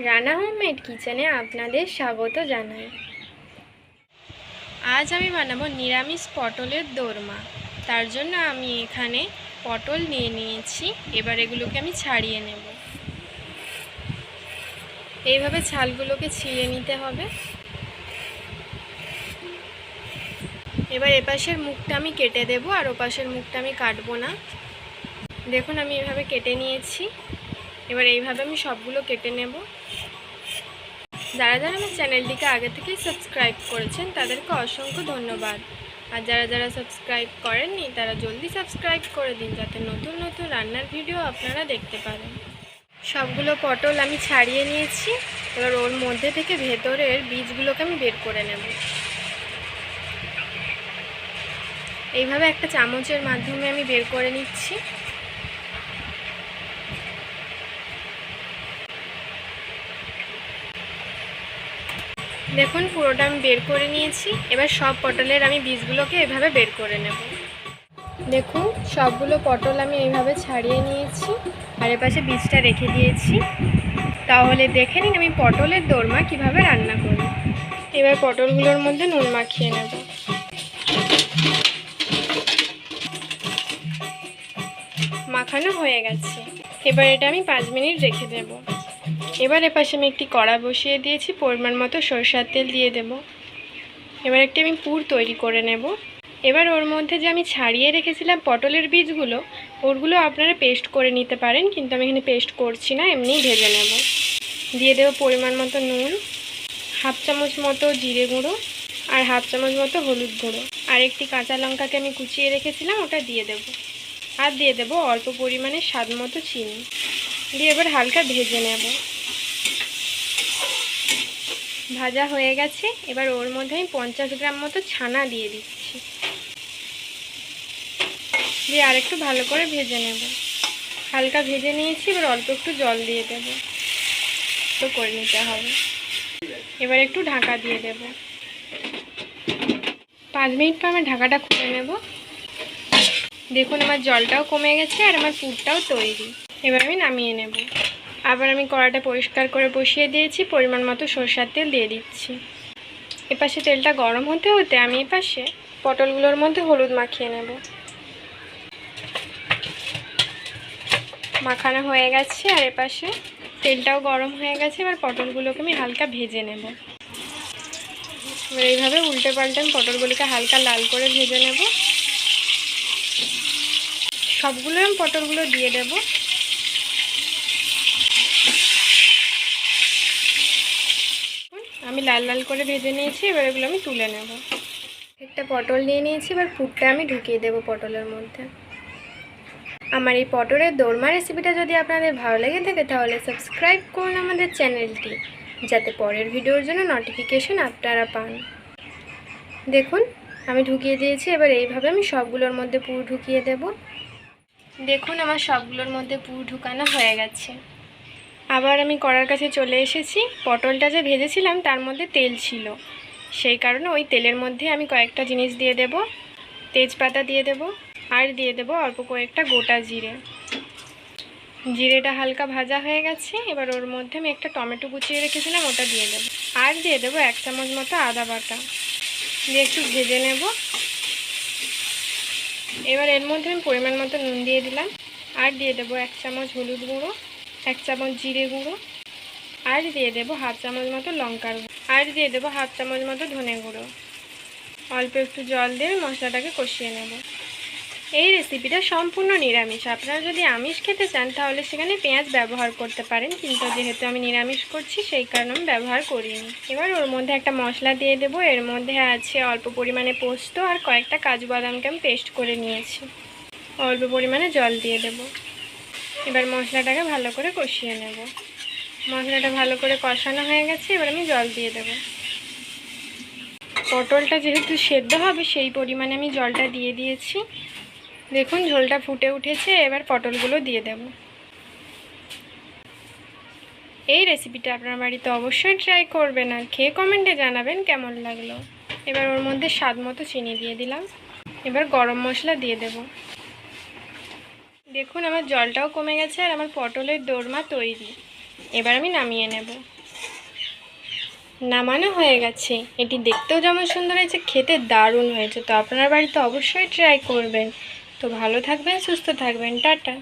Rana homemade কিচেনে আপনাদের স্বাগত জানাই। আজ আমি বানাবো নিরামিষ পটলের দোরমা। তার জন্য আমি এখানে পটল নিয়ে নিয়েছি। এবার এগুলোকে আমি ছাড়িয়ে নেব। এইভাবে ছালগুলোকে ছিঁড়ে নিতে হবে। এবার এপাশের মুখটা আমি কেটে দেব, আর ওপাশের মুখটা আমি কাটবো না। দেখুন আমি এভাবে কেটে নিয়েছি। এবার এইভাবে আমি সবগুলো কেটে নেব। যারা যারা আমার চ্যানেলটিকে আগে থেকেই সাবস্ক্রাইব করেছেন তাদেরকে অসংখ্য ধন্যবাদ। আর যারা যারা সাবস্ক্রাইব করেননি তারা জলদি সাবস্ক্রাইব করে দিন, যাতে নতুন নতুন রান্নার ভিডিও আপনারা দেখতে পারেন। সবগুলো পটল আমি ছাড়িয়ে নিয়েছি। এবার ওর মধ্যে থেকে ভেতরের বীজগুলোকে আমি বের করে নেব। এইভাবে একটা চামচের মাধ্যমে আমি বের করে নিচ্ছি। দেখুন পুরোটা আমি বের করে নিয়েছি। এবার সব পটলের আমি বীজগুলোকে এভাবে বের করে নেব। দেখুন সবগুলো পটল আমি এইভাবে ছাড়িয়ে নিয়েছি, আর এপাশে বীজটা রেখে দিয়েছি। তাহলে দেখে নিন আমি পটলের দোরমা কিভাবে রান্না করি। এবার পটলগুলোর মধ্যে নুন মাখিয়ে নেব। মাখানো হয়ে গেছে। এবার এটা আমি 5 মিনিট রেখে দেব। এবার এপাশে আমি একটি কড়া বসিয়ে দিয়েছি, পরিমাণ মতো সরষের তেল দিয়ে দেব। এবার একটি আমি পুর তৈরি করে নেব। এবার ওর মধ্যে যে আমি ছাড়িয়ে রেখেছিলাম পটলের বীজগুলো, ওগুলো আপনারা পেস্ট করে নিতে পারেন, কিন্তু আমি এখানে পেস্ট করছি না, এমনিই ভেজে নেব। দিয়ে দেব পরিমাণ মতো নুন, হাফ চামচ মতো জিরে গুঁড়ো, আর হাফ চামচ মতো হলুদ গুঁড়ো, আর একটি কাঁচা লঙ্কাকে আমি কুচিয়ে রেখেছিলাম ওটা দিয়ে দেব। আর দিয়ে দেব অল্প পরিমাণে স্বাদ মতো চিনি দিয়ে এবার হালকা ভেজে নেব। ভাজা হয়ে গেছে। এবার ওর মধ্যে আমি 50 গ্রাম মতো ছানা দিয়ে দিচ্ছি, দিয়ে আরেকটু ভালো করে ভেজে নেব। হালকা ভেজে নিয়েছি। এবার অল্প একটু জল দিয়ে দেব, তো করে নিতে হবে। এবার একটু ঢাকা দিয়ে দেব। 5 মিনিট পর আমি ঢাকাটা খুলে নেব। দেখুন আমার জলটাও কমে গেছে আর আমার পুরটাও তৈরি। এবার আমি নামিয়ে নেব। আবার আমি কড়াটা পরিষ্কার করে বসিয়ে দিয়েছি, পরিমাণ মতো সরষের তেল দিয়ে দিচ্ছি। এপাশে তেলটা গরম হতে হতে আমি এপাশে পটলগুলোর মধ্যে হলুদ মাখিয়ে নেব। মাখানো হয়ে গেছে আর এপাশে তেলটাও গরম হয়ে গেছে। এবার পটলগুলোকে আমি হালকা ভেজে নেব। এবার এইভাবে উল্টে পাল্টে আমি পটলগুলোকে হালকা লাল করে ভেজে নেব। সবগুলো আমি পটলগুলো দিয়ে দেব। আমি লাল লাল করে ভেজে নিয়েছি। এবার এগুলো আমি তুলে নেব। একটা পটল নিয়ে নিয়েছি। এবার পুরটা আমি ঢুকিয়ে দেব পটলের মধ্যে। আমার এই পটলের দোরমা রেসিপিটা যদি আপনাদের ভালো লেগে থাকে তাহলে সাবস্ক্রাইব করুন আমাদের চ্যানেলটি, যাতে পরের ভিডিওর জন্য নোটিফিকেশন আপনারা পান। দেখুন আমি ঢুকিয়ে দিয়েছি। এবার এইভাবে আমি সবগুলোর মধ্যে পুর ঢুকিয়ে দেব। দেখুন আমার সবগুলোর মধ্যে পুর ঢুকানো হয়ে গেছে। আবার আমি কড়ার কাছে চলে এসেছি। পটলটা যে ভেজেছিলাম তার মধ্যে তেল ছিল, সেই কারণে ওই তেলের মধ্যে আমি কয়েকটা জিনিস দিয়ে দেব। তেজপাতা দিয়ে দেব, আর দিয়ে দেব অল্প কয়েকটা গোটা জিরে। জিরেটা হালকা ভাজা হয়ে গেছে। এবার ওর মধ্যে আমি একটা টমেটো কুচিয়ে রেখেছিলাম ওটা দিয়ে দেব, আর দিয়ে দেবো 1 চামচ মতো আদা বাটা দিয়ে একটু ভেজে নেব। এবার এর মধ্যে আমি পরিমাণ মতো নুন দিয়ে দিলাম, আর দিয়ে দেবো 1 চামচ হলুদ গুঁড়ো, 1 চামচ জিরে গুঁড়ো, আর দিয়ে দেবো হাফ চামচ মতো লঙ্কার গুঁড়ো, আর দিয়ে দেবো হাফ চামচ মতো ধনে গুঁড়ো। অল্প একটু জল দিয়ে মশলাটাকে কষিয়ে নেব। এই রেসিপিটা সম্পূর্ণ নিরামিষ। আপনারা যদি আমিষ খেতে চান তাহলে সেখানে পেঁয়াজ ব্যবহার করতে পারেন, কিন্তু যেহেতু আমি নিরামিষ করছি সেই কারণে আমি ব্যবহার করিনি। এবার ওর মধ্যে একটা মশলা দিয়ে দেবো। এর মধ্যে আছে অল্প পরিমাণে পোস্ত আর কয়েকটা কাজু বাদামকে আমি পেস্ট করে নিয়েছি। অল্প পরিমাণে জল দিয়ে দেব। এবার মশলাটাকে ভালো করে কষিয়ে নেব। মশলাটা ভালো করে কষানো হয়ে গেছে। এবার আমি জল দিয়ে দেব। পটলটা যেহেতু সেদ্ধ হবে সেই পরিমাণে আমি জলটা দিয়ে দিয়েছি। দেখুন ঝোলটা ফুটে উঠেছে। এবার পটলগুলো দিয়ে দেব। এই রেসিপিটা আপনার বাড়িতে অবশ্যই ট্রাই করবেন আর খেয়ে কমেন্টে জানাবেন কেমন লাগলো। এবার ওর মধ্যে স্বাদ মতো চিনি দিয়ে দিলাম। এবার গরম মশলা দিয়ে দেব। দেখুন আমার জলটাও কমে গেছে আর আমার পটলের দোরমা তৈরি। এবার আমি নামিয়ে নেব। নামানো হয়ে গেছে। এটি দেখতেও যেমন সুন্দর হয়েছে, খেতে দারুণ হয়েছে। তো আপনার বাড়িতে অবশ্যই ট্রাই করবেন। তো ভালো থাকবেন, সুস্থ থাকবেন, টাটা।